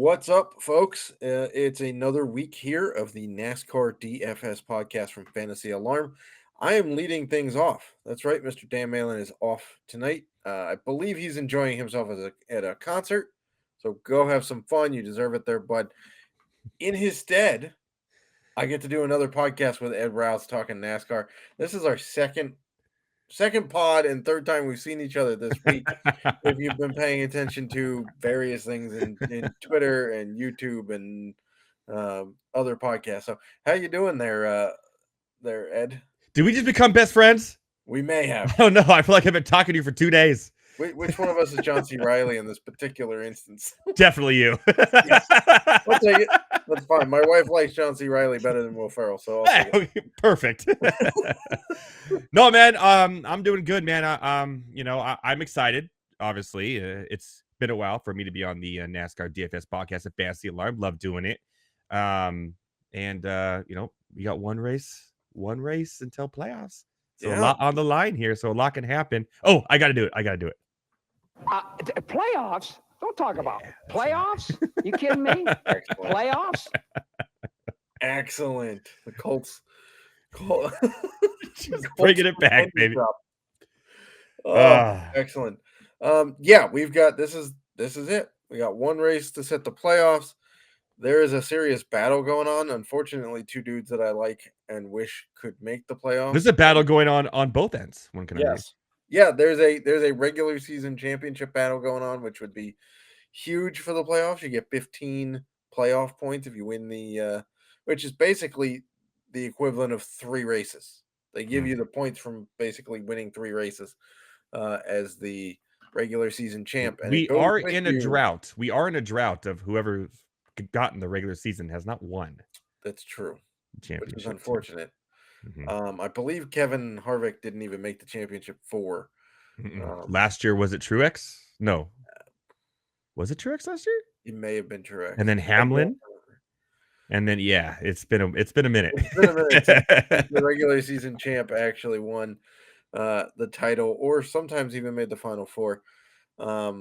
What's up, folks? It's another week here of the NASCAR DFS podcast from Fantasy Alarm. I am leading things off. That's right, Mr. Dan Malin is off tonight. I believe he's enjoying himself at a concert, so go have some fun. You deserve it there, bud. In his stead, I get to do another podcast with Ed Rouse talking NASCAR. This is our second pod and third time we've seen each other this week. If you've been paying attention to various things in Twitter and YouTube and other podcasts. So how you doing there, Ed? Did we just become best friends? We may have. Oh no, I feel like I've been talking to you for 2 days. Which one of us is John C. Reilly in this particular instance? Definitely you. Yes. I'll take it. That's fine. My wife likes John C. Reilly better than Will Ferrell, so I'll take it. Okay, perfect. No, man, I'm doing good, man. I'm excited. Obviously, it's been a while for me to be on the NASCAR DFS podcast at Fantasy Alarm. Love doing it. We got one race until playoffs. So a lot on the line here. So a lot can happen. Oh, I got to do it. Playoffs? Don't talk about playoffs. You kidding me? Playoffs? Excellent. The Colts. Bringing it back, baby. Excellent. We've got this is it. We got one race to set the playoffs. There is a serious battle going on. Unfortunately, two dudes that I like and wish could make the playoffs. There's a battle going on both ends. Yeah, there's a regular season championship battle going on, which would be huge for the playoffs. You get 15 playoff points if you win the which is basically the equivalent of 3 races. They give you the points from basically winning 3 races as the regular season champ. And we are in a drought. We are in a drought of whoever gotten the regular season has not won. That's true. Championship, which is unfortunate. I believe Kevin Harvick didn't even make the championship 4. Last year, was it Truex? No. Was it Truex last year? It may have been Truex. And then Hamlin. And then it's been a minute. It's been a minute since the regular season champ actually won the title, or sometimes even made the final 4. But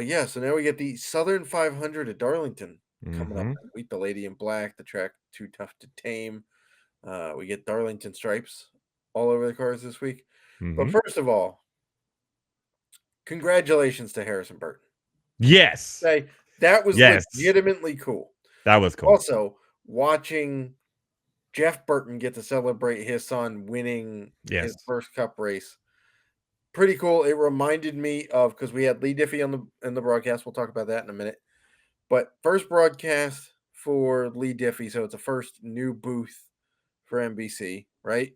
yeah, so now we get the Southern 500 at Darlington coming up. Week the Lady in Black, the track too tough to tame. We get Darlington stripes all over the cars this week. But first of all, congratulations to Harrison Burton. Yes. That was legitimately cool. That was cool. Also, watching Jeff Burton get to celebrate his son winning his first Cup race. Pretty cool. It reminded me of, because we had Lee Diffie in the broadcast. We'll talk about that in a minute. But first broadcast for Lee Diffie, so it's a first new booth for NBC, right?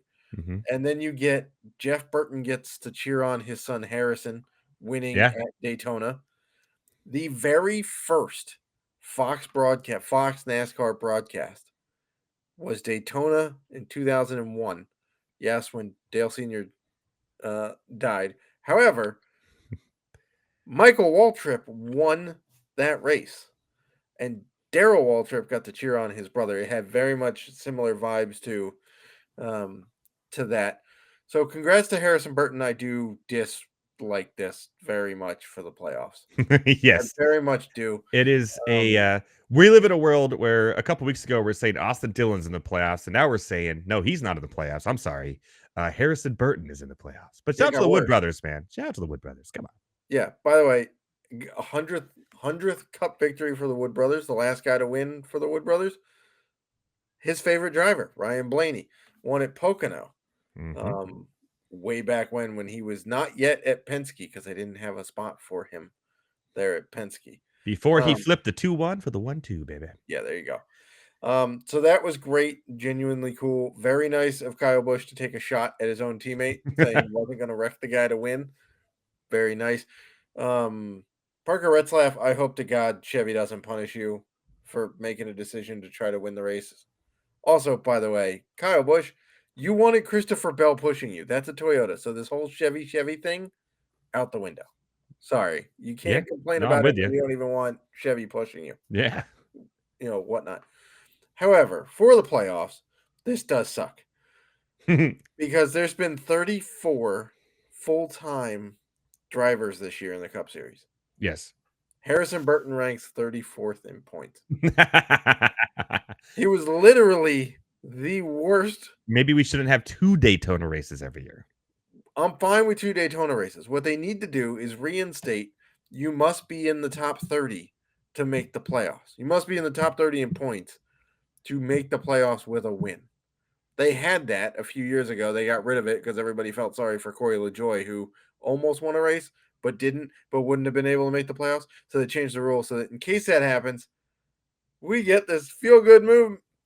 And then you get Jeff Burton gets to cheer on his son Harrison winning at Daytona. The very first Fox NASCAR broadcast was Daytona in 2001. Yes, when Dale Sr. Died. However, Michael Waltrip won that race, and Darrell Waltrip got to cheer on his brother. It had very much similar vibes to that. So congrats to Harrison Burton. I do dislike this very much for the playoffs. Yes, I very much do. It is we live in a world where a couple weeks ago we're saying Austin Dillon's in the playoffs, and now we're saying no, he's not in the playoffs. I'm sorry, Harrison Burton is in the playoffs. But shout out to the Wood Brothers, man. Shout out to the Wood Brothers. Come on. Yeah. By the way, 100th Cup victory for the Wood Brothers. The last guy to win for the Wood Brothers. His favorite driver, Ryan Blaney, won at Pocono. Way back when he was not yet at Penske, because they didn't have a spot for him there at Penske. Before he flipped the 2-1 for the 1-2, baby. Yeah, there you go. So that was great, genuinely cool. Very nice of Kyle Busch to take a shot at his own teammate, saying he wasn't going to wreck the guy to win. Very nice. Parker Retzlaff, I hope to God Chevy doesn't punish you for making a decision to try to win the races. Also, by the way, Kyle Busch, you wanted Christopher Bell pushing you. That's a Toyota. So this whole Chevy thing, out the window. Sorry. You can't complain about it. You don't even want Chevy pushing you. Yeah. Whatnot. However, for the playoffs, this does suck. Because there's been 34 full-time drivers this year in the Cup Series. Yes. Harrison Burton ranks 34th in points. He was literally the worst. Maybe we shouldn't have 2 Daytona races every year. I'm fine with 2 Daytona races. What they need to do is reinstate. You must be in the top 30 to make the playoffs. You must be in the top 30 in points to make the playoffs with a win. They had that a few years ago. They got rid of it because everybody felt sorry for Corey LaJoie, who almost won a race but didn't, but wouldn't have been able to make the playoffs. So they changed the rule so that in case that happens, we get this feel-good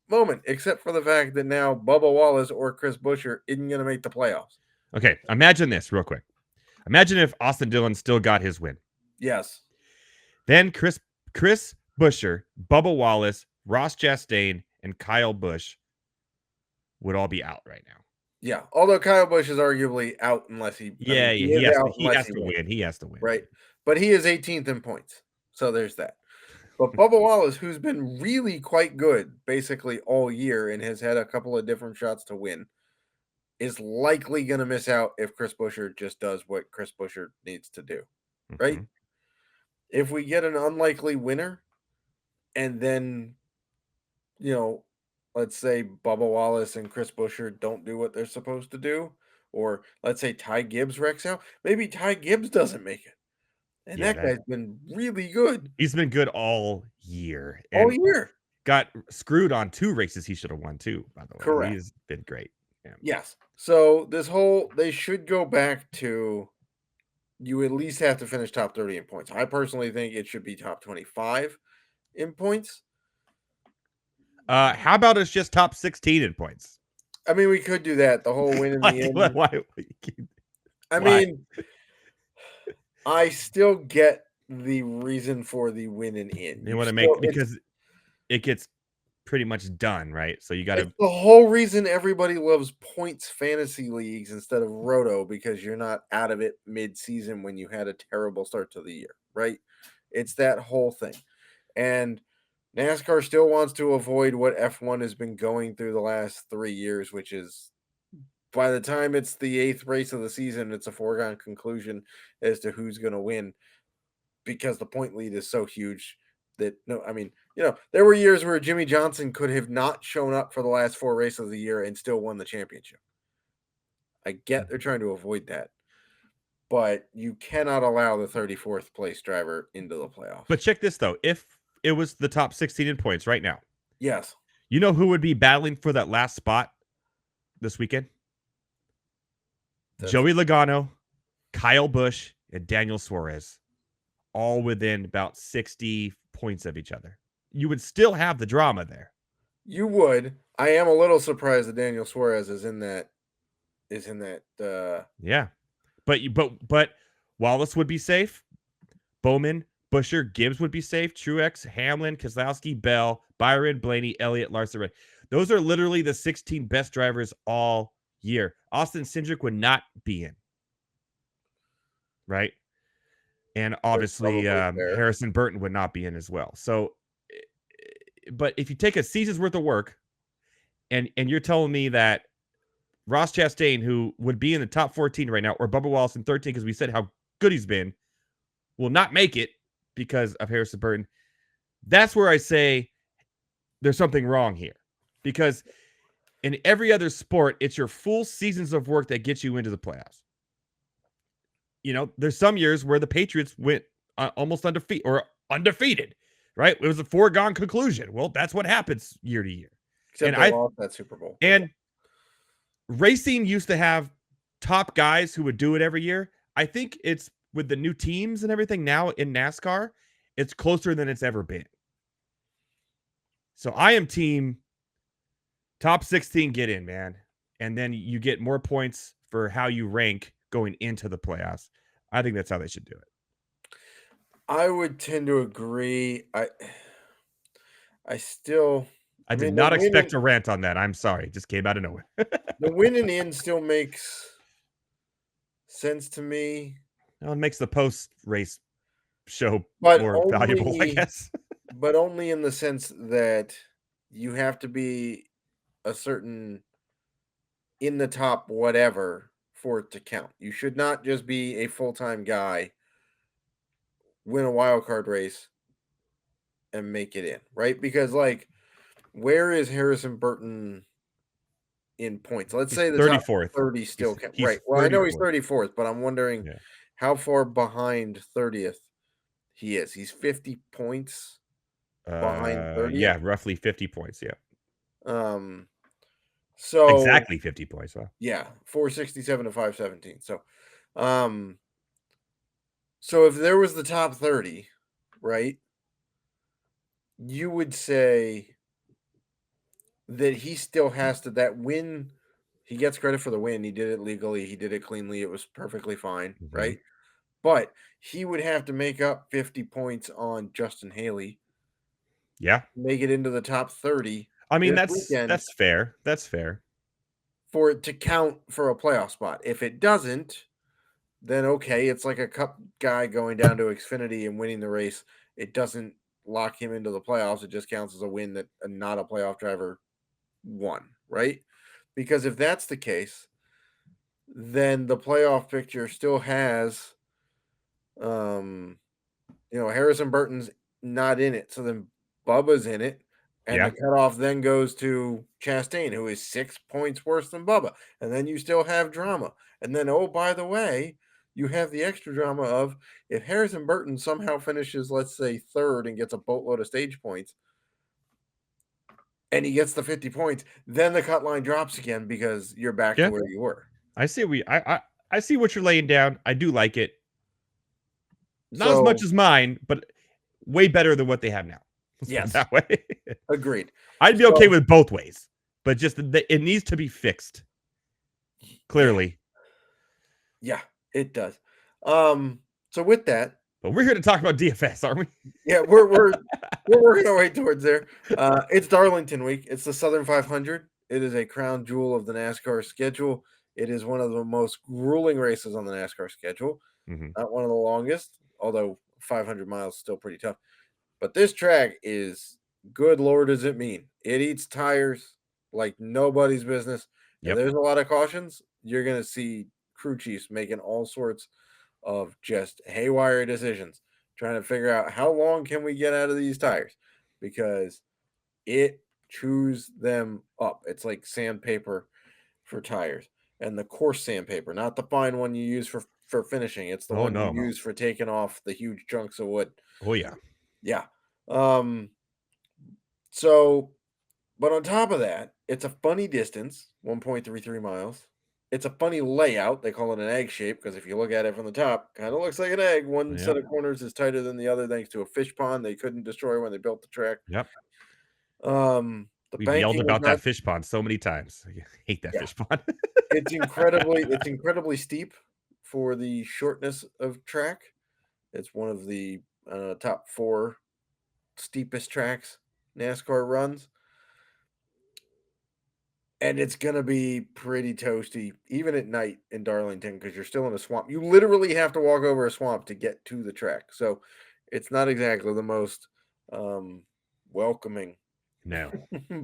moment, except for the fact that now Bubba Wallace or Chris Buescher isn't going to make the playoffs. Okay, imagine this real quick. Imagine if Austin Dillon still got his win. Yes. Then Chris Buescher, Bubba Wallace, Ross Chastain, and Kyle Busch would all be out right now. Yeah, although Kyle Busch is arguably out unless he... he has to win. He has to win. Right, but he is 18th in points, so there's that. But Bubba Wallace, who's been really quite good basically all year and has had a couple of different shots to win, is likely going to miss out if Chris Buescher just does what Chris Buescher needs to do, right? Mm-hmm. If we get an unlikely winner and then, let's say Bubba Wallace and Chris Buescher don't do what they're supposed to do, or let's say Ty Gibbs wrecks out, maybe Ty Gibbs doesn't make it. And that guy's been really good. He's been good all year. All year. Got screwed on 2 races he should have won too, by the way. Correct. He's been great. Yeah. Yes. So they should go back to, you at least have to finish top 30 in points. I personally think it should be top 25 in points. How about it's just top 16 in points? I mean, we could do that. The whole win in the end. Why? I still get the reason for the win and in. You want to make, because it gets pretty much done, right? So you got to. The whole reason everybody loves points fantasy leagues instead of roto, because you're not out of it mid-season when you had a terrible start to the year, right? It's that whole thing. And NASCAR still wants to avoid what F1 has been going through the last 3 years, which is by the time it's the 8th race of the season, it's a foregone conclusion as to who's going to win, because the point lead is so huge that, there were years where Jimmy Johnson could have not shown up for the last 4 races of the year and still won the championship. I get they're trying to avoid that, but you cannot allow the 34th place driver into the playoffs. But check this, though. If it was the top 16 in points right now. Yes. You know who would be battling for that last spot this weekend? Joey Logano, Kyle Busch, and Daniel Suarez, all within about 60 points of each other. You would still have the drama there. You would. I am a little surprised that Daniel Suarez is in that. Yeah, but Wallace would be safe. Bowman, Buescher, Gibbs would be safe. Truex, Hamlin, Keselowski, Bell, Byron, Blaney, Elliott, Larson. Those are literally the 16 best drivers all year. Austin Cindric would not be in, right? And obviously Harrison Burton would not be in as well. So, but if you take a season's worth of work and you're telling me that Ross Chastain, who would be in the top 14 right now, or Bubba Wallace in 13, because we said how good he's been, will not make it because of Harrison Burton, that's where I say there's something wrong here. Because in every other sport, it's your full seasons of work that gets you into the playoffs. There's some years where the Patriots went almost undefeated, right? It was a foregone conclusion. Well, that's what happens year to year. Except they lost that Super Bowl. And racing used to have top guys who would do it every year. I think it's with the new teams and everything now in NASCAR, it's closer than it's ever been. So I am team top 16 get in, man. And then you get more points for how you rank going into the playoffs. I think that's how they should do it. I would tend to agree. I did not expect a rant on that. I'm sorry. It just came out of nowhere. The win and in still makes sense to me. Well, it makes the post-race show more valuable, I guess. But only in the sense that you have to be a certain in the top whatever for it to count. You should not just be a full-time guy win a wild card race and make it in, right? Because like, where is Harrison Burton in points? Let's say the 34th. top 30 still count. Right. Well, 34th. I know he's 34th, but I'm wondering how far behind 30th he is. He's 50 points behind 30th. Yeah, roughly 50 points. Yeah. So exactly 50 points. Wow. Yeah, 467 to 517. So if there was the top 30, right, you would say that he still has to, that win, he gets credit for the win. He did it legally. He did it cleanly. It was perfectly fine, right? But he would have to make up 50 points on Justin Haley. Yeah. Make it into the top 30. I mean, that's fair. That's fair. For it to count for a playoff spot. If it doesn't, then okay, it's like a cup guy going down to Xfinity and winning the race. It doesn't lock him into the playoffs. It just counts as a win that not a playoff driver won, right? Because if that's the case, then the playoff picture still has, Harrison Burton's not in it. So then Bubba's in it. And the cutoff then goes to Chastain, who is 6 points worse than Bubba. And then you still have drama. And then, oh, by the way, you have the extra drama of if Harrison Burton somehow finishes, let's say, third and gets a boatload of stage points, and he gets the 50 points, then the cut line drops again because you're back to where you were. I see I see what you're laying down. I do like it. Not as much as mine, but way better than what they have now. Yes. That way. Agreed. I'd be okay with both ways, but just it needs to be fixed. Clearly. Yeah, it does. So with that, but we're here to talk about DFS, aren't we? Yeah, we're working our way towards there. It's Darlington week. It's the Southern 500. It is a crown jewel of the NASCAR schedule. It is one of the most grueling races on the NASCAR schedule. Not one of the longest, although 500 miles is still pretty tough. But this track is, good Lord, does it mean? It eats tires like nobody's business. If there's a lot of cautions, you're going to see crew chiefs making all sorts of just haywire decisions, trying to figure out how long can we get out of these tires, because it chews them up. It's like sandpaper for tires, and the coarse sandpaper, not the fine one you use for finishing. It's the one you use for taking off the huge chunks of wood. Oh yeah. Yeah. So, but on top of that, it's a funny distance, 1.33 miles. It's a funny layout. They call it an egg shape because if you look at it from the top, kind of looks like an egg. One set of corners is tighter than the other thanks to a fish pond they couldn't destroy when they built the track. Yep. We've yelled about that fish pond so many times. I hate that fish pond. It's incredibly steep for the shortness of track. It's one of the top 4 steepest tracks NASCAR runs. And it's going to be pretty toasty, even at night in Darlington, because you're still in a swamp. You literally have to walk over a swamp to get to the track. So it's not exactly the most welcoming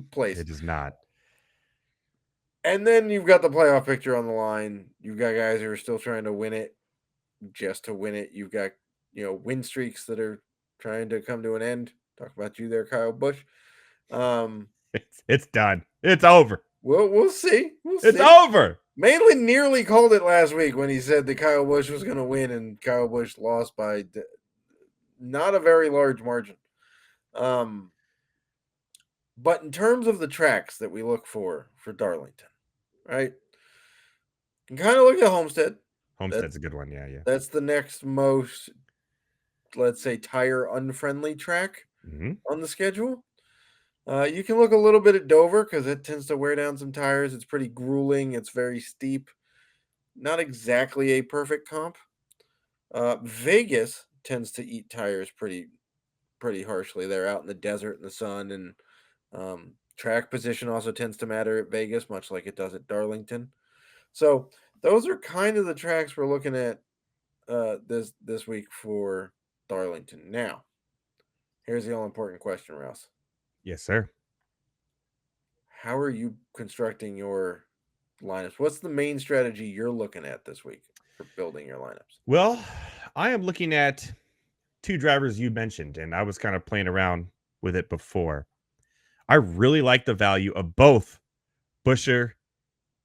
place. It is not. And then you've got the playoff picture on the line. You've got guys who are still trying to win it just to win it. You've got, win streaks that are trying to come to an end. Talk about you there, Kyle Busch. It's done. It's over. We'll see. It's over. Malin nearly called it last week when he said that Kyle Busch was going to win, and Kyle Busch lost by not a very large margin. But in terms of the tracks that we look for Darlington, right? You can kind of look at Homestead. Homestead's a good one. Yeah. That's the next most, let's say, tire unfriendly track on the schedule. You can look a little bit at Dover because it tends to wear down some tires. It's pretty grueling. It's very steep. Not exactly a perfect comp. Vegas tends to eat tires pretty harshly. They're out in the desert in the sun, and track position also tends to matter at Vegas, much like it does at Darlington. So those are kind of the tracks we're looking at this week for Darlington. Now, here's the all important question, Rouse. Yes, sir. How are you constructing your lineups? What's the main strategy you're looking at this week for building your lineups? Well, I am looking at two drivers you mentioned, and I was kind of playing around with it before. I really like the value of both Buescher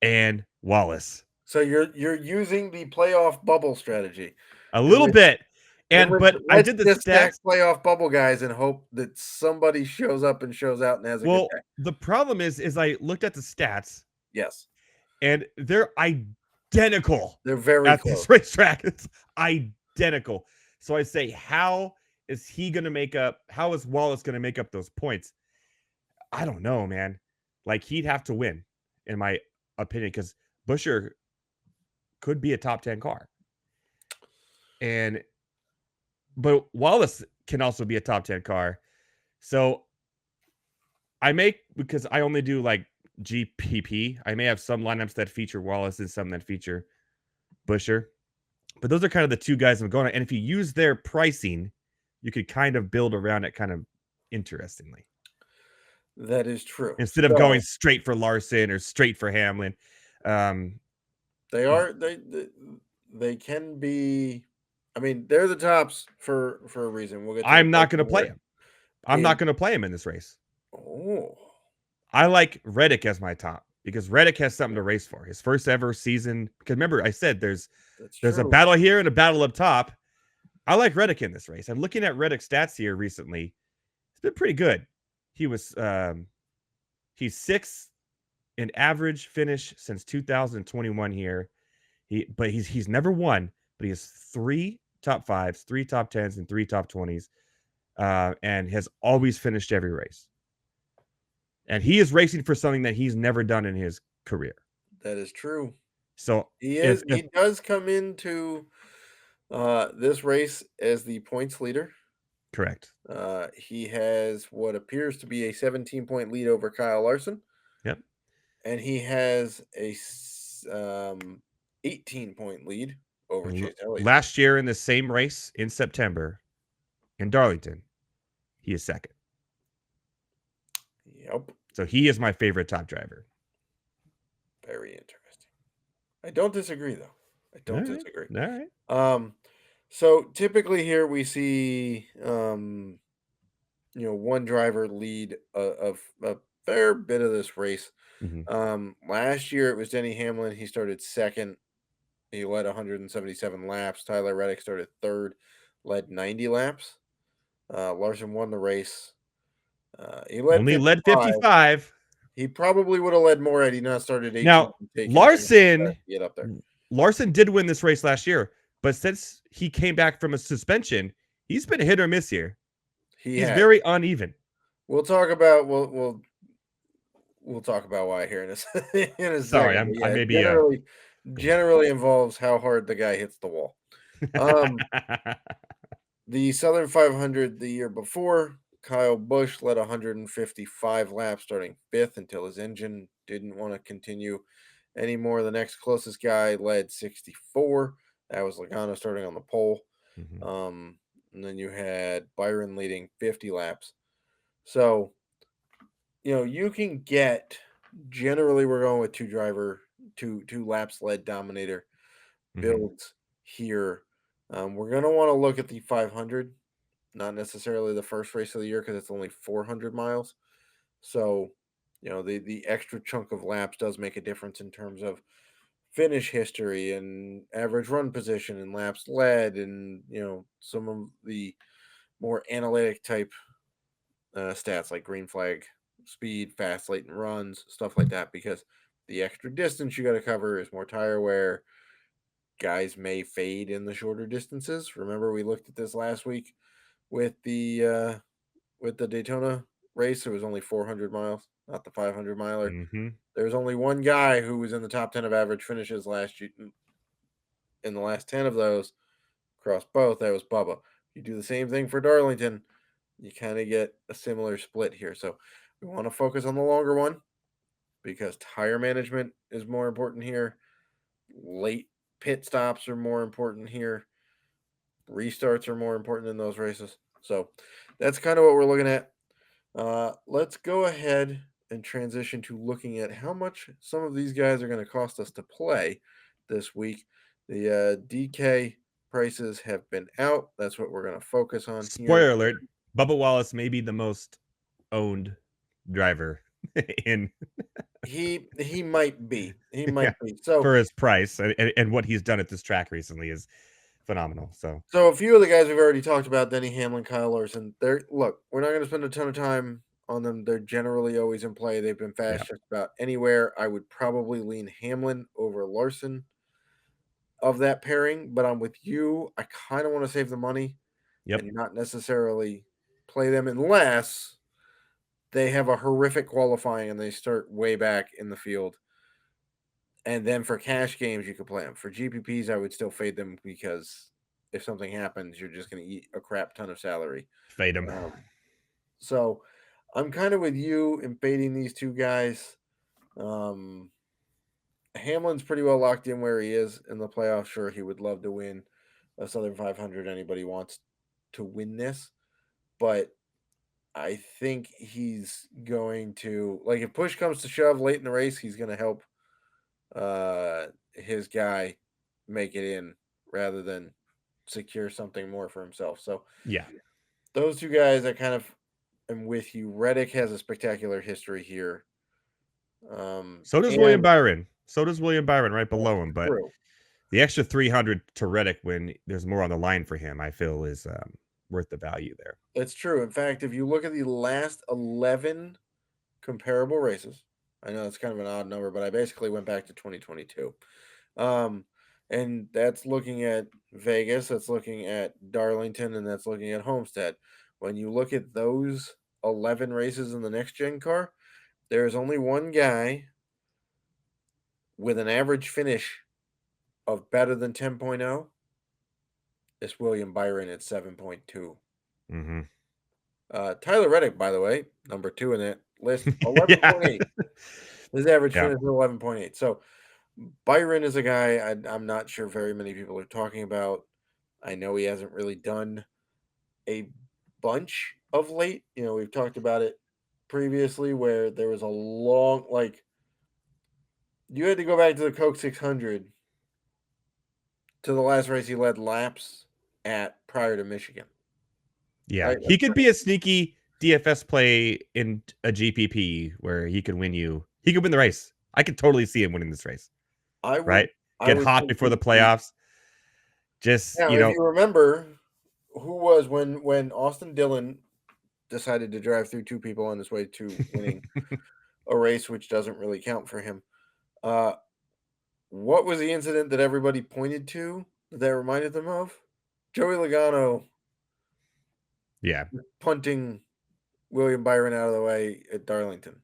and Wallace. So you're using the playoff bubble strategy. A little bit. But I did the stats. Playoff bubble guys and hope that somebody shows up and shows out and has a good day. The problem is I looked at the stats. Yes. And they're identical. They're very at close. This racetrack. It's identical. So I say, how is he going to make up? How is Wallace going to make up those points? I don't know, man. Like, he'd have to win, in my opinion, because Buescher could be a top 10 car. But Wallace can also be a top 10 car. So because I only do like GPP, I may have some lineups that feature Wallace and some that feature Buescher. But those are kind of the two guys I'm going on. And if you use their pricing, you could kind of build around it kind of interestingly. That is true. Instead of going straight for Larson or straight for Hamlin. They can be, I mean, they're the tops for a reason. I'm not going to play him. I'm not going to play him in this race. Oh. I like Reddick as my top because Reddick has something to race for. His first ever season. Because remember, I said there's a battle here and a battle up top. I like Reddick in this race. I'm looking at Reddick's stats here recently. It's been pretty good. He was he's 6th in average finish since 2021 here. He's never won, but he has 3 top 5s, 3 top 10s, and 3 top 20s, and has always finished every race. And he is racing for something that he's never done in his career. That is true. So he does come into this race as the points leader. Correct. He has what appears to be a 17-point lead over Kyle Larson. Yep. And he has a 18-point lead over Chase Elliott. Last year in the same race in September in Darlington, he is 2nd. Yep. So he is my favorite top driver. Very interesting. I don't disagree, though. I don't disagree. All right. So typically here we see, one driver lead a fair bit of this race. Mm-hmm. Last year it was Denny Hamlin. He started 2nd. He led 177 laps. Tyler Reddick started 3rd, led 90 laps. Larson won the race. He led 55. He probably would have led more had he not started 18. Now, Larson did win this race last year, but since he came back from a suspension, he's been hit or miss here. He's very uneven. We'll talk about we'll talk about why here in a second. Sorry, I may be generally involves how hard the guy hits the wall. The Southern 500 the year before, Kyle Busch led 155 laps, starting 5th until his engine didn't want to continue anymore. The next closest guy led 64. That was Logano starting on the pole. Mm-hmm. And then you had Byron leading 50 laps. So, you can get, generally we're going with two laps led dominator builds here. We're going to want to look at the 500, not necessarily the first race of the year because it's only 400 miles. So, the extra chunk of laps does make a difference in terms of finish history and average run position and laps led and, some of the more analytic type stats like green flag, speed, fast, late and runs, stuff like that, because the extra distance you got to cover is more tire wear. Guys may fade in the shorter distances. Remember, we looked at this last week with the Daytona race. It was only 400 miles, not the 500 miler. Mm-hmm. There's only one guy who was in the top 10 of average finishes last year. In the last 10 of those, across both, that was Bubba. You do the same thing for Darlington, you kind of get a similar split here. So we want to focus on the longer one because tire management is more important here. Late pit stops are more important here. Restarts are more important in those races. So that's kind of what we're looking at. Let's go ahead and transition to looking at how much some of these guys are going to cost us to play this week. The DK prices have been out. That's what we're going to focus on here. Spoiler alert, Bubba Wallace may be the most owned driver in he might be. He might be. So for his price and what he's done at this track recently is phenomenal. So a few of the guys we've already talked about, Denny Hamlin, Kyle Larson. Look, we're not going to spend a ton of time on them. They're generally always in play. They've been fast just about anywhere. I would probably lean Hamlin over Larson of that pairing, but I'm with you. I kind of want to save the money and not necessarily play them unless they have a horrific qualifying and they start way back in the field. And then for cash games, you could play them. For GPPs, I would still fade them because if something happens, you're just going to eat a crap ton of salary. Fade them. So I'm kind of with you in fading these two guys. Hamlin's pretty well locked in where he is in the playoffs. Sure, he would love to win a Southern 500. Anybody wants to win this. But I think he's going to, like, if push comes to shove late in the race, he's going to help his guy make it in rather than secure something more for himself. So yeah, those two guys I kind of am with you. Reddick has a spectacular history here. So does William Byron. Right below him. But the extra 300 to Reddick when there's more on the line for him, I feel is worth the value there. That's true. In fact, if you look at the last 11 comparable races, I know it's kind of an odd number, but I basically went back to 2022. And that's looking at Vegas, that's looking at Darlington, and that's looking at Homestead. When you look at those 11 races in the next gen car, there's only one guy with an average finish of better than 10.0. It's William Byron at 7.2. Mm-hmm. Tyler Reddick, by the way, number 2 in that list, 11.8. His average finish is 11.8. So Byron is a guy I'm not sure very many people are talking about. I know he hasn't really done a bunch of late. You know, we've talked about it previously where there was a long, like, you had to go back to the Coke 600 to the last race he led laps at prior to Michigan. Yeah, right? He could be a sneaky DFS play in a GPP where he could win you. He could win the race. I could totally see him winning this race. Get hot before the playoffs. Just, now, if you remember, who was when Austin Dillon decided to drive through 2 people on his way to winning a race, which doesn't really count for him. What was the incident that everybody pointed to that reminded them of? Joey Logano. Yeah. Punting William Byron out of the way at Darlington.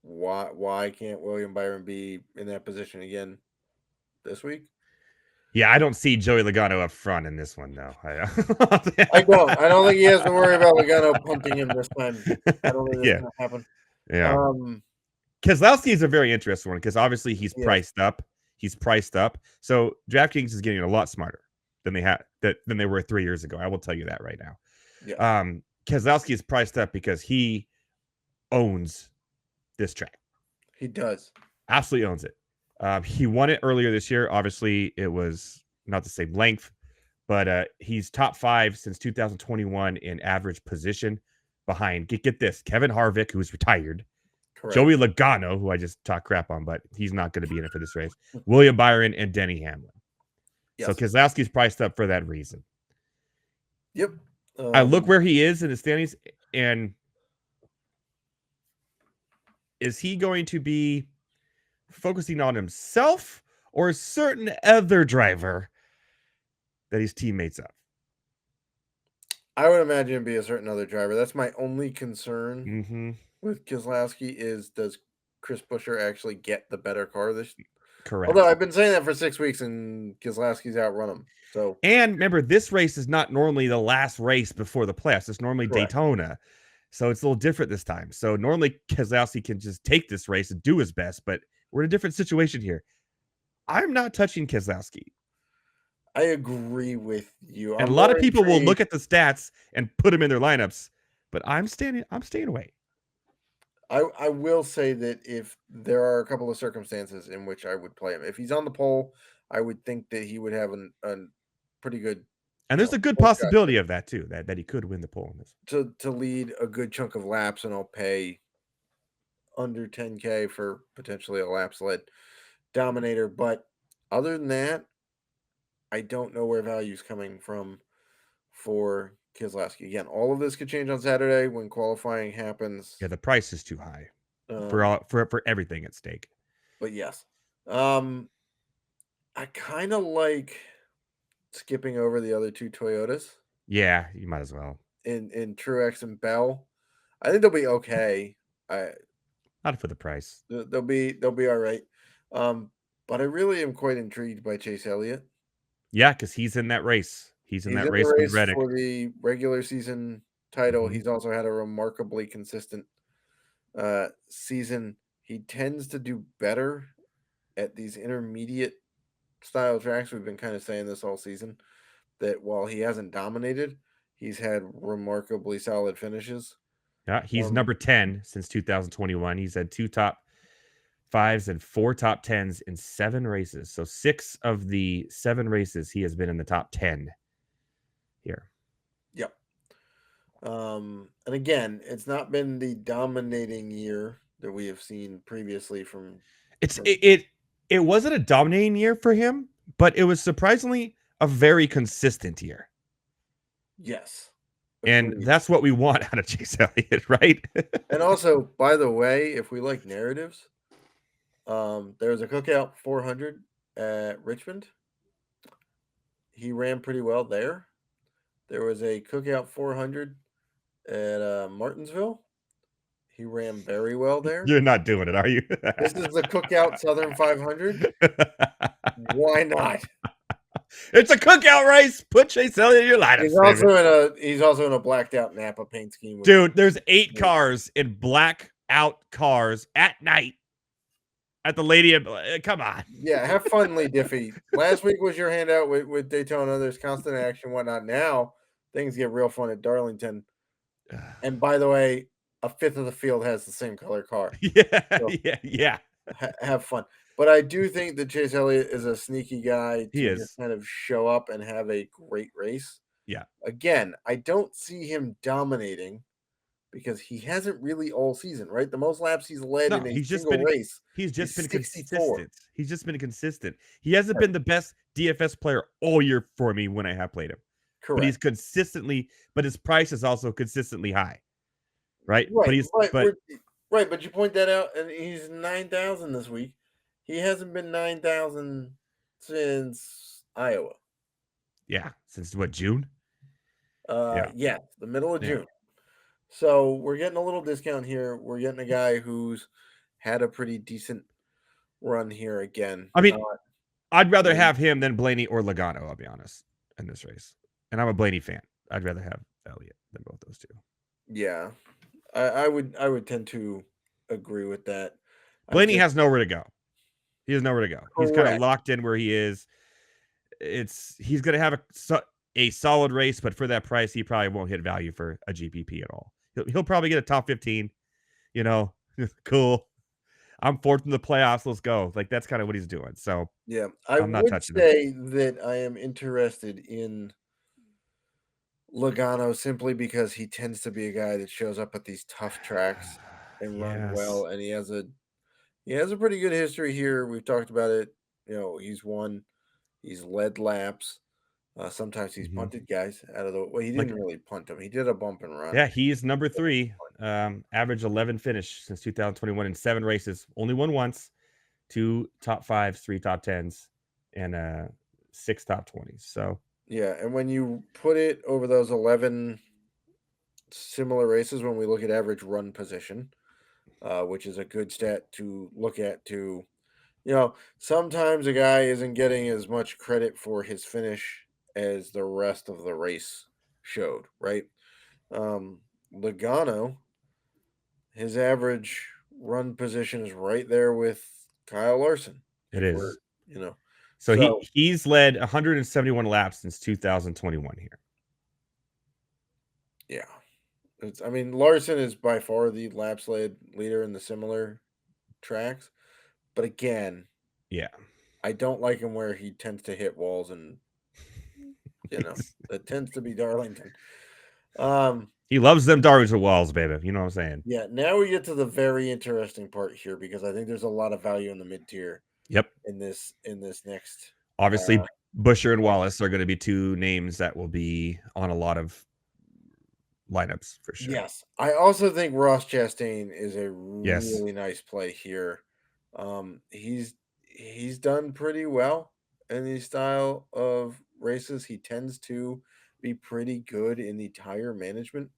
Why can't William Byron be in that position again this week? Yeah, I don't see Joey Logano up front in this one, though. I don't think he has to worry about Logano punting him this time. I don't think that's going to happen. Yeah. Keselowski is a very interesting one because obviously he's priced up. He's priced up. So DraftKings is getting a lot smarter than they were 3 years ago. I will tell you that right now. Yeah. Keselowski is priced up because he owns this track. He does. Absolutely owns it. He won it earlier this year. Obviously, it was not the same length, but he's top 5 since 2021 in average position behind, get this, Kevin Harvick, who's retired, correct, Joey Logano, who I just talked crap on, but he's not going to be in it for this race, William Byron, and Denny Hamlin. Yes. So Keselowski's priced up for that reason. Yep. I look where he is in the standings, and is he going to be focusing on himself or a certain other driver that he's teammates of? I would imagine it'd be a certain other driver. That's my only concern with Keselowski is, does Chris Buescher actually get the better car this year? Correct. Although I've been saying that for 6 weeks and Keselowski's outrun him. So, and remember, this race is not normally the last race before the playoffs. It's normally correct, Daytona. So it's a little different this time. So normally Keselowski can just take this race and do his best, but we're in a different situation here. I'm not touching Keselowski. I agree with you. And a lot of people will look at the stats and put him in their lineups, but I'm staying away. I will say that if there are a couple of circumstances in which I would play him. If he's on the pole, I would think that he would have a pretty good. And there's a good possibility of that too, that he could win the pole in this. To lead a good chunk of laps, and I'll pay under 10K for potentially a laps led dominator. But other than that, I don't know where value is coming from for Keselowski. Again, all of this could change on Saturday when qualifying happens. Yeah, the price is too high for everything at stake. But yes, I kind of like skipping over the other two Toyotas. Yeah, you might as well. In Truex and Bell, I think they'll be okay. Not for the price. They'll be all right. But I really am quite intrigued by Chase Elliott. Yeah, because he's in that race. He's in that race with Reddick for the regular season title. Mm-hmm. He's also had a remarkably consistent season. He tends to do better at these intermediate style tracks. We've been kind of saying this all season, that while he hasn't dominated, he's had remarkably solid finishes. Yeah, he's number 10 since 2021. He's had 2 top 5s and 4 top 10s in 7 races. So 6 of the 7 races he has been in the top 10 here. Yep. And again, it's not been the dominating year that we have seen previously from. It wasn't a dominating year for him, but it was surprisingly a very consistent year. Yes. And that's what we want out of Chase Elliott, right? And also, by the way, if we like narratives, there was a Cookout 400 at Richmond. He ran pretty well there. There was a Cookout 400 at Martinsville. He ran very well there. You're not doing it, are you? This is the Cookout Southern 500. Why not? It's a Cookout race. Put Chase Elliott in your lineup. He's also in a blacked out Napa paint scheme. Dude, there's 8 cars in black out cars at night at the Lady. Come on. Yeah, have fun, Lee Diffie. Last week was your handout with Daytona. There's constant action, whatnot. Now things get real fun at Darlington. And by the way, a fifth of the field has the same color car. Yeah, so yeah. Have fun. But I do think that Chase Elliott is a sneaky guy to just kind of show up and have a great race. Yeah. Again, I don't see him dominating because he hasn't really all season, right? The most laps he's led in a single race. He's just been 64. Consistent. He's just been consistent. He hasn't been the best DFS player all year for me when I have played him. Correct. But he's consistently, but his price is also consistently high. Right? Right, but you point that out, and he's 9,000 this week. He hasn't been 9,000 since Iowa. Yeah, since what, June? Yeah, the middle of June. So we're getting a little discount here. We're getting a guy who's had a pretty decent run here again. I mean, I'd rather have him than Blaney or Logano, I'll be honest, in this race. And I'm a Blaney fan. I'd rather have Elliott than both those two. Yeah, I would tend to agree with that. Blaney has nowhere to go. He has nowhere to go. He's kind of locked in where he is. He's going to have a solid race, but for that price, he probably won't hit value for a GPP at all. He'll probably get a top 15. You know, cool. I'm 4th in the playoffs. Let's go. Like, that's kind of what he's doing. So yeah, I'm not touching him. That I am interested in Logano simply because he tends to be a guy that shows up at these tough tracks and run well, and he has a pretty good history here. We've talked about it. You know, he's led laps. Sometimes he's punted guys out of the way. He didn't really punt them. He did a bump and run. Yeah, he's number 3. Average 11 finish since 2021 in 7 races. Only won once. 2 top 5s, 3 top 10s, and 6 top 20s. So yeah, and when you put it over those 11 similar races, when we look at average run position, which is a good stat to look at to, sometimes a guy isn't getting as much credit for his finish as the rest of the race showed, right? Logano, his average run position is right there with Kyle Larson. It is. So he's led 171 laps since 2021 here. Yeah. Larson is by far the laps led leader in the similar tracks. But again, yeah, I don't like him where he tends to hit walls, and that tends to be Darlington. He loves them Darlington walls, baby. You know what I'm saying? Yeah. Now we get to the very interesting part here, because I think there's a lot of value in the mid tier. Yep. In this next. Obviously, Busher and Wallace are going to be two names that will be on a lot of lineups for sure. Yes. I also think Ross Chastain is a really nice play here. He's done pretty well in these style of races. He tends to be pretty good in the tire management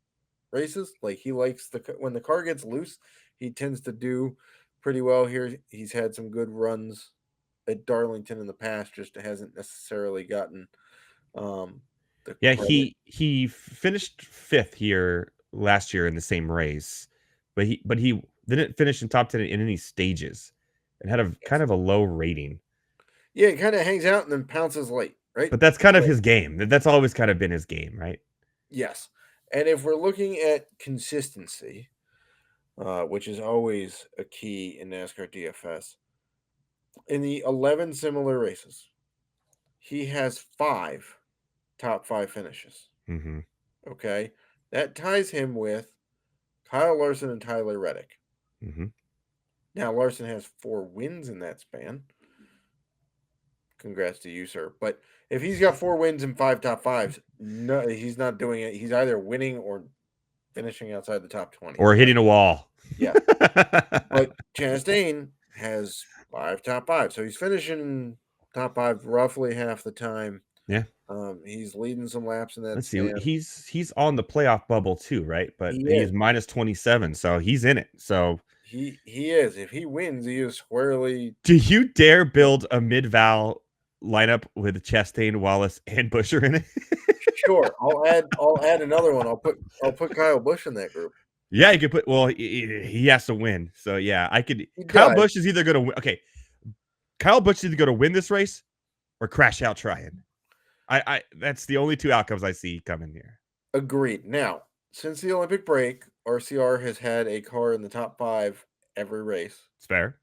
races. Like, he likes when the car gets loose, he tends to do pretty well here. He's had some good runs at Darlington in the past, just hasn't necessarily gotten credit. He finished 5th here last year in the same race, but he didn't finish in top 10 in any stages and had a kind of a low rating. Yeah, it kind of hangs out and then pounces late, right? But that's kind of his game. That's always kind of been his game, right? Yes. And if we're looking at consistency, which is always a key in NASCAR DFS, in the 11 similar races, he has 5 top 5 finishes. Mm-hmm. Okay. That ties him with Kyle Larson and Tyler Reddick. Mm-hmm. Now, Larson has 4 wins in that span. Congrats to you, sir. But if he's got 4 wins and 5 top 5s, no, he's not doing it. He's either winning or finishing outside the top 20. Or hitting a wall. Yeah. But Chastain has 5 top 5. So he's finishing top 5 roughly half the time. Yeah. He's leading some laps in that. Let's see. He's on the playoff bubble too, right? But he's minus 27, so he's in it. So he is. If he wins, he is squarely. Do you dare build a mid-val lineup with Chastain, Wallace, and Busher in it? Sure. I'll add another one. I'll put Kyle Busch in that group. Yeah, you could put. Well, he has to win. So yeah, I could. Kyle Busch is either going to win. Okay, Kyle Busch is either going to win this race or crash out trying. I that's the only 2 outcomes I see coming here. Agreed. Now, since the Olympic break, RCR has had a car in the top 5 every race. It's fair.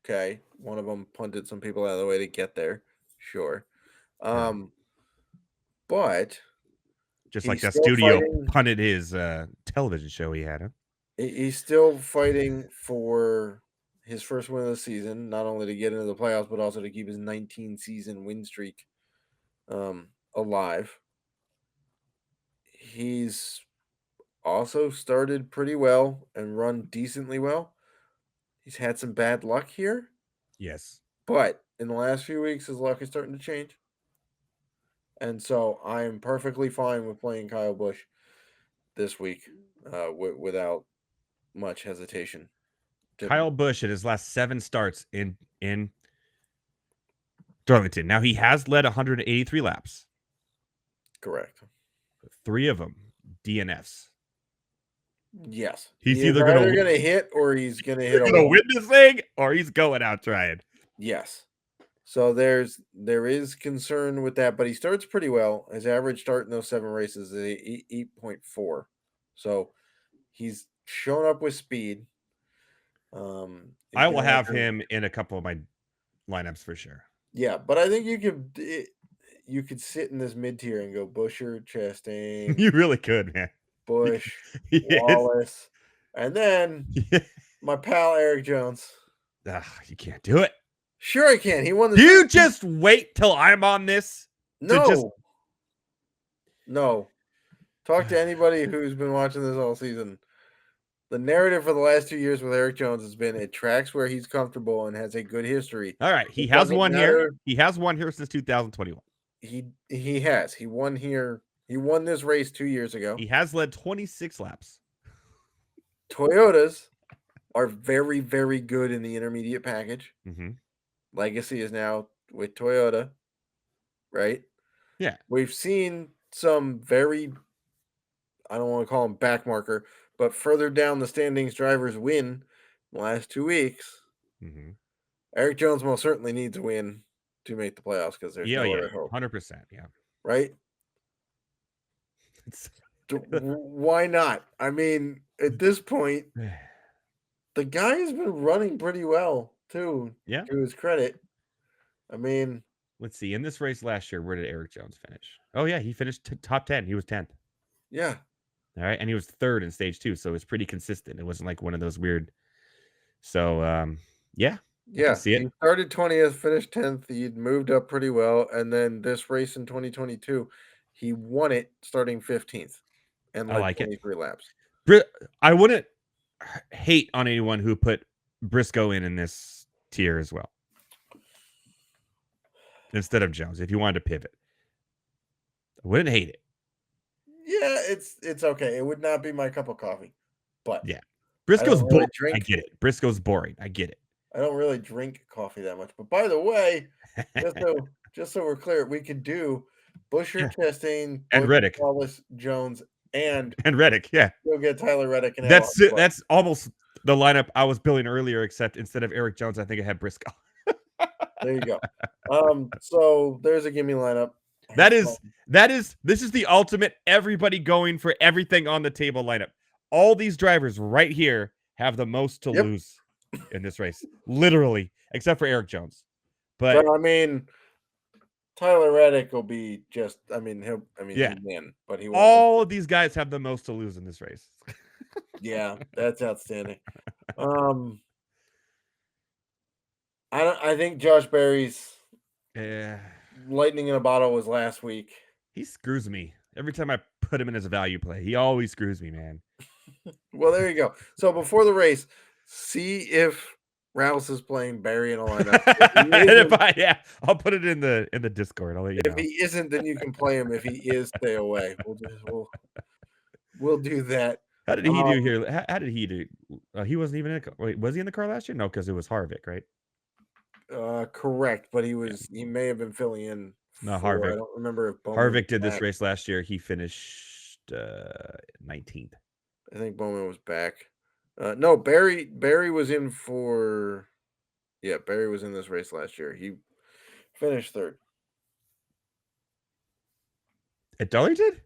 Okay, one of them punted some people out of the way to get there. Sure. But just like that studio punted his television show he had. Huh? He's still fighting for his first win of the season, not only to get into the playoffs, but also to keep his 19-season win streak alive. He's also started pretty well and run decently well. He's had some bad luck here. Yes. But in the last few weeks, his luck is starting to change. And so I am perfectly fine with playing Kyle Busch this week without much hesitation. Kyle Busch in his last 7 starts in Darlington. Now, he has led 183 laps. Correct. 3 of them DNFs. Yes. He's either going to hit or he's going to hit. He's going to win this thing or he's going out trying. Yes. So there is concern with that, but he starts pretty well. His average start in those 7 races is 8.4. So he's shown up with speed. I will have him in a couple of my lineups for sure. Yeah, but I think you could sit in this mid tier and go Busher, Chastain. You really could, man. Busch, Wallace, and then my pal Eric Jones. You can't do it. Sure, I can. He won the. You just wait till I'm on this. No. No. Talk to anybody who's been watching this all season. The narrative for the last 2 years with Eric Jones has been it tracks where he's comfortable and has a good history. All right, he has won here. He has won here since 2021. He has. He won here. He won this race 2 years ago. He has led 26 laps. Toyotas are very, very good in the intermediate package. Mm-hmm. Legacy is now with Toyota, right? Yeah. We've seen some very, I don't want to call them backmarker, but further down the standings drivers win the last 2 weeks. Mm-hmm. Eric Jones most certainly needs a win to make the playoffs because there's no other hope. 100%, yeah. Right? Why not? I mean, at this point, the guy has been running pretty well too. Yeah. To his credit, I mean, let's see. In this race last year, where did Eric Jones finish? Oh yeah, he finished top 10. He was 10th. Yeah. All right, and he was 3rd in stage 2, so it was pretty consistent. It wasn't like one of those weird. So yeah. Yeah, see it. He started 20th, finished 10th. He'd moved up pretty well, and then this race in 2022, he won it starting 15th, and led 23 laps. I wouldn't hate on anyone who put Briscoe in this tier as well instead of Jones. If you wanted to pivot, I wouldn't hate it. Yeah, it's okay. It would not be my cup of coffee, but yeah, Briscoe's boring. I get it. Briscoe's boring. I get it. I don't really drink coffee that much. But by the way, just so we're clear, we could do Buescher, Chastain, and Reddick, Wallace, Jones, and Reddick. Yeah, we'll get Tyler Reddick. And that's it. That's almost the lineup I was building earlier, except instead of Eric Jones, I think I had Briscoe. There you go. So there's a gimme lineup. This is the ultimate everybody going for everything on the table lineup. All these drivers right here have the most to lose in this race, literally, except for Eric Jones. But I mean, Tyler Reddick will be just. I mean, he'll win, but he won't. All of these guys have the most to lose in this race. Yeah, that's outstanding. I think Josh Berry's lightning in a bottle was last week. He screws me every time I put him in as a value play. He always screws me, man. Well, there you go. So before the race, see if Rouse is playing Berry in a lineup. I'll put it in the Discord. I'll let you know. If he isn't, then you can play him. If he is, stay away. We'll do that. How did he do here? How did he do? He wasn't even in the car. Wait, was he in the car last year? No, because it was Harvick, right? Correct, but he may have been filling in. No, Harvick. I don't remember if Harvick did this race last year. He finished 19th. I think Bowman was back. No, Barry was in for. Yeah, Barry was in this race last year. He finished 3rd. At Darlington?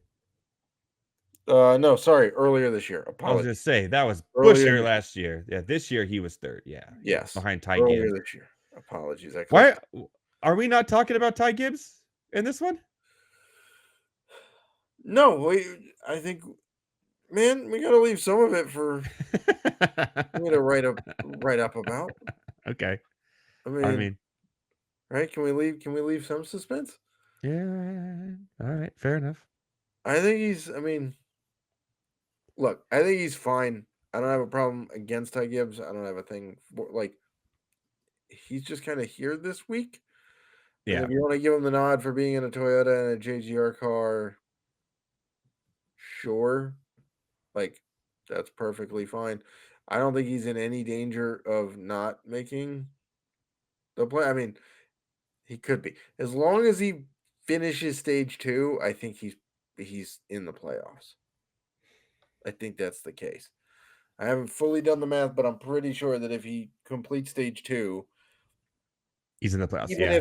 No, sorry, earlier this year. Apologies. I was going to say that was Buescher last year. Yeah, this year he was 3rd. Yeah. Yes. Behind Ty Gibbs. Earlier this year. Apologies. Why are we not talking about Ty Gibbs in this one? No, I think, man, we got to leave some of it for me to write up about. Okay. I mean, right? Can we leave some suspense? Yeah. All right. Fair enough. I think look, I think he's fine. I don't have a problem against Ty Gibbs. I don't have a thing he's just kind of here this week. Yeah. And if you want to give him the nod for being in a Toyota and a JGR car, sure. That's perfectly fine. I don't think he's in any danger of not making the play. I mean, he could be. As long as he finishes stage 2, I think he's in the playoffs. I think that's the case. I haven't fully done the math, but I'm pretty sure that if he completes stage 2, he's in the playoffs. Yeah.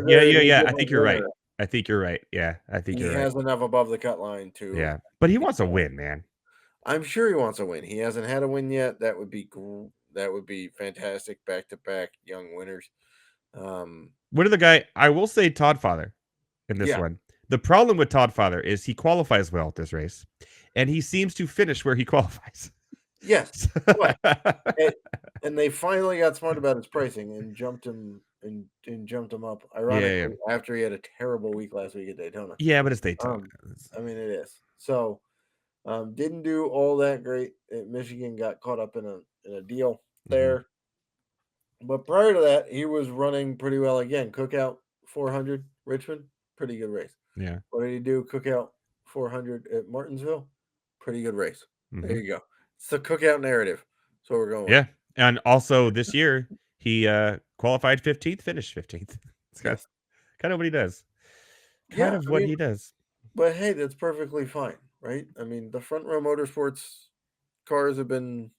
I think you're right. I think you're right. Yeah, I think you're right. He has enough above the cut line to. Yeah, but he wants a win, man. I'm sure he wants a win. He hasn't had a win yet. That would be fantastic. Back-to-back young winners. What are the guy? I will say Todd Father in this one. The problem with Todd Father is he qualifies well at this race, and he seems to finish where he qualifies. Yes, and they finally got smart about his pricing and jumped him up. Ironically, after he had a terrible week last week at Daytona. Yeah, but it's Daytona. I mean, it is. So, didn't do all that great at Michigan. Got caught up in a deal there. But prior to that, he was running pretty well again. Cookout 400, Richmond, pretty good race. Yeah. What did he do? Cookout 400 at Martinsville, pretty good race. There you go. It's the Cookout narrative. So we're going. Yeah, and also this year he qualified 15th, finished 15th. It's kind of what he does. He does. But hey, that's perfectly fine, right? I mean, the Front Row Motorsports cars have been.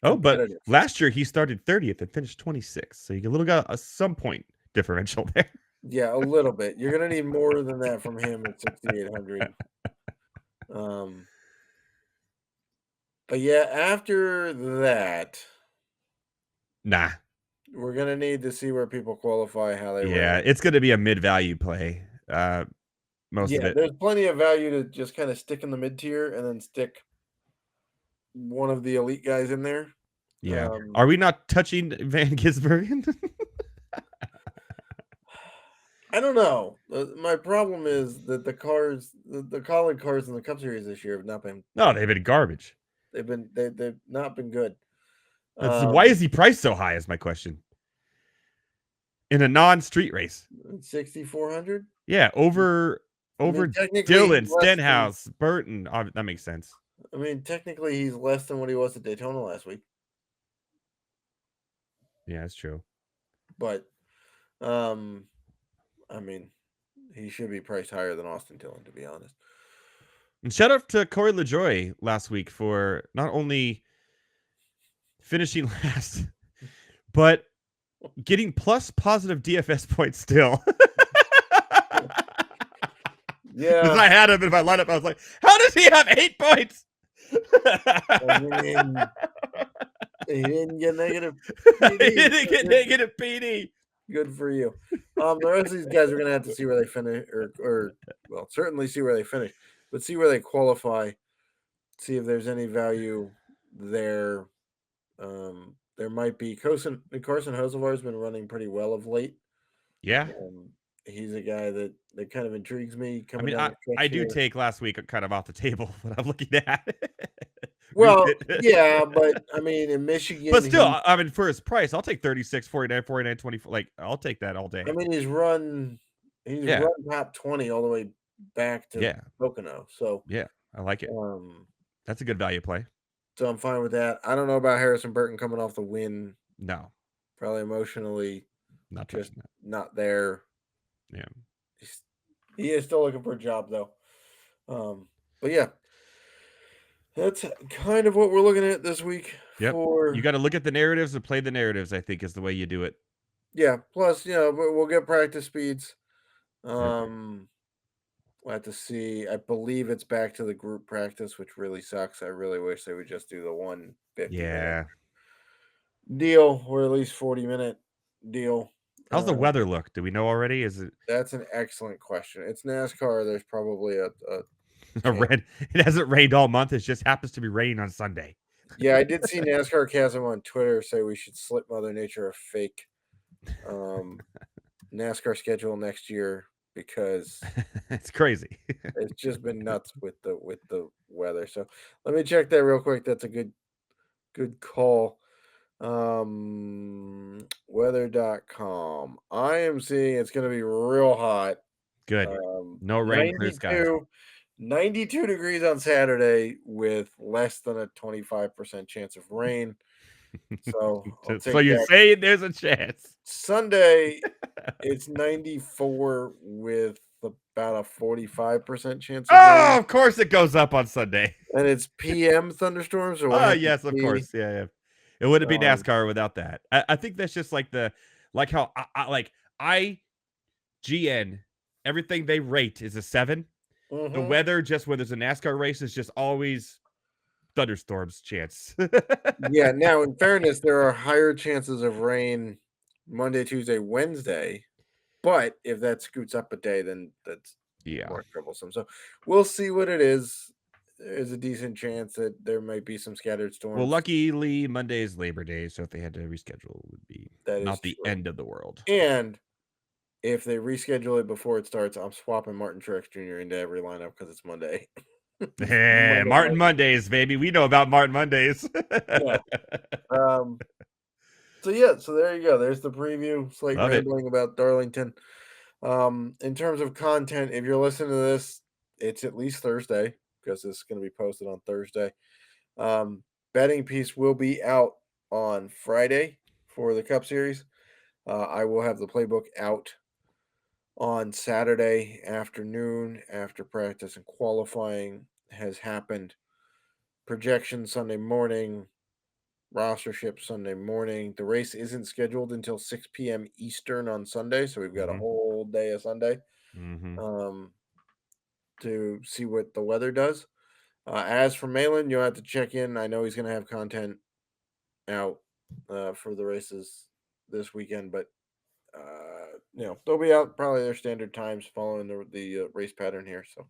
Oh, but last year he started 30th and finished 26th. So you got some point differential there. Yeah, a little bit. You're gonna need more than that from him at 6,800. But yeah, after that, nah. We're gonna need to see where people qualify, how they rank. It's gonna be a mid-value play. Most of it. There's plenty of value to just kind of stick in the mid tier and then stick one of the elite guys in there. Yeah. Are we not touching Van Gisbergen? I don't know. My problem is that the cars, the Colin cars in the Cup Series this year have not been. No, they've been garbage. They've not been good. Why is he priced so high? Is my question. In a non-street race, 6,400. Yeah, over Dillon, Stenhouse, Burton. That makes sense. I mean, technically, he's less than what he was at Daytona last week. Yeah, that's true. But, I mean, he should be priced higher than Austin Dillon, to be honest. And shout out to Corey LaJoie last week for not only finishing last, but getting plus positive DFS points still. Yeah. Because I had him in my lineup. I was like, how does he have 8 points? I mean, he didn't get negative PD. He didn't get negative PD. Good for you. The rest of these guys are going to have to see where they finish, or certainly see where they finish, but see where they qualify, see if there's any value there. There might be. Carson Hocevar has been running pretty well of late. Yeah. He's a guy that kind of intrigues me. I mean, I do take last week kind of off the table when I'm looking at. Well, yeah, but I mean, in Michigan, but still, I mean, for his price, I'll take 36, 49, 49, 24. Like, I'll take that all day. I mean, he's run top 20 all the way back to Pocono. So yeah, I like it. That's a good value play. So I'm fine with that. I don't know about Harrison Burton coming off the win. No, probably emotionally not there. Yeah, he is still looking for a job though. But yeah, that's kind of what we're looking at this week. Yep. You got to look at the narratives and play the narratives, I think, is the way you do it. Yeah. Plus, we'll get practice speeds. We'll have to see. I believe it's back to the group practice, which really sucks. I really wish they would just do the 150 deal, or at least 40-minute deal. How's the weather look? Do we know already? Is it? That's an excellent question. It's NASCAR. There's probably a it hasn't rained all month. It just happens to be raining on Sunday. Yeah, I did see NASCAR Chasm on Twitter say we should slip Mother Nature a fake NASCAR schedule next year because it's crazy. It's just been nuts with the weather. So let me check that real quick. That's a good call. Weather.com. I am seeing it's going to be real hot. Good. No rain for this guy. 92 degrees on Saturday with less than a 25% chance of rain. So you're saying there's a chance. Sunday, it's 94 with about a 45% chance of rain. Of course it goes up on Sunday. And it's PM thunderstorms? Yes, of course. Yeah. It wouldn't be NASCAR without that. I think that's just like how IGN, everything they rate is a 7. Mm-hmm. The weather, just when there's a NASCAR race, is just always thunderstorms chance. Yeah. Now, in fairness, there are higher chances of rain Monday, Tuesday, Wednesday. But if that scoots up a day, then that's more troublesome. So we'll see what it is. There's a decent chance that there might be some scattered storms. Well, luckily, Monday is Labor Day, so if they had to reschedule, it would be not the end of the world. And if they reschedule it before it starts, I'm swapping Martin Truex Jr. into every lineup because it's Monday. Hey, Martin Mondays, baby. We know about Martin Mondays. Yeah. So there you go. There's the preview. Slight rambling about Darlington. In terms of content, if you're listening to this, it's at least Thursday because it's going to be posted on Thursday. Betting piece will be out on Friday for the Cup Series. I will have the playbook out on Saturday afternoon after practice and qualifying has happened. Projection Sunday morning. Rostership Sunday morning. The race isn't scheduled until 6 p.m. Eastern on Sunday, so we've got a whole day of Sunday to see what the weather does. As for Malin, you'll have to check in. I know he's going to have content out for the races this weekend, but they'll be out probably their standard times following the race pattern here. So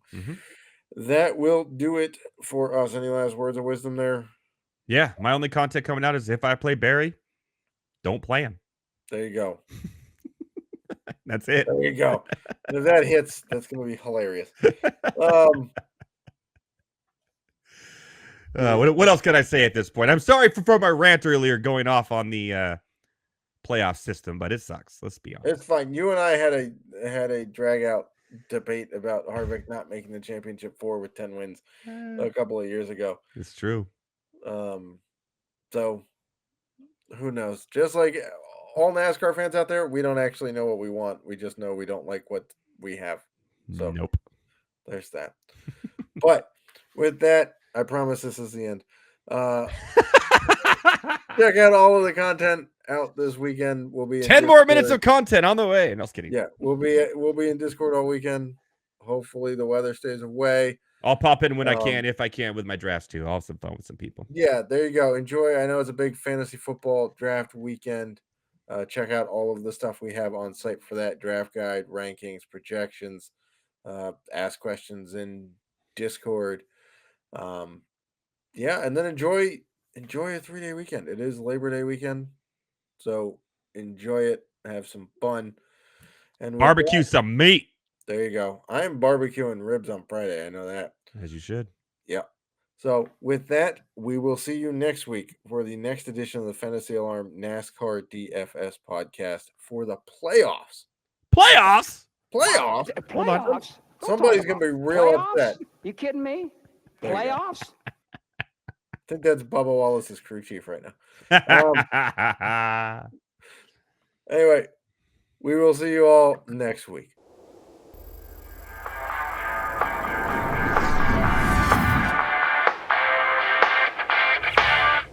that will do it for us. Any last words of wisdom there? Yeah, my only content coming out is if I play Barry, don't play him. There you go. That's it. There you go. And if that hits, that's going to be hilarious. What else can I say at this point? I'm sorry for my rant earlier going off on the playoff system, but it sucks. Let's be honest. It's fine. You and I had a drag out debate about Harvick not making the championship 4 with 10 wins a couple of years ago. It's true. So who knows? Just like all NASCAR fans out there, we don't actually know what we want. We just know we don't like what we have. So nope. There's that. But with that, I promise this is the end. Check out all of the content out this weekend. We'll be 10 more minutes of content on the way. No, I was kidding. Yeah, we'll be in Discord all weekend. Hopefully the weather stays away. I'll pop in when I can, if I can, with my drafts too. I'll have some fun with some people. Yeah, there you go. Enjoy. I know it's a big fantasy football draft weekend. Check out all of the stuff we have on site for that: draft guide, rankings, projections, ask questions in Discord. Yeah, and then enjoy a 3-day weekend. It is Labor Day weekend, so enjoy it. Have some fun and barbecue some meat. There you go. I am barbecuing ribs on Friday. I know that. As you should. Yeah. So with that, we will see you next week for the next edition of the Fantasy Alarm NASCAR DFS podcast for the playoffs. Playoffs? Playoffs? Hold on. Somebody's going to be real upset. You kidding me? Playoffs? I think that's Bubba Wallace's crew chief right now. Anyway, we will see you all next week.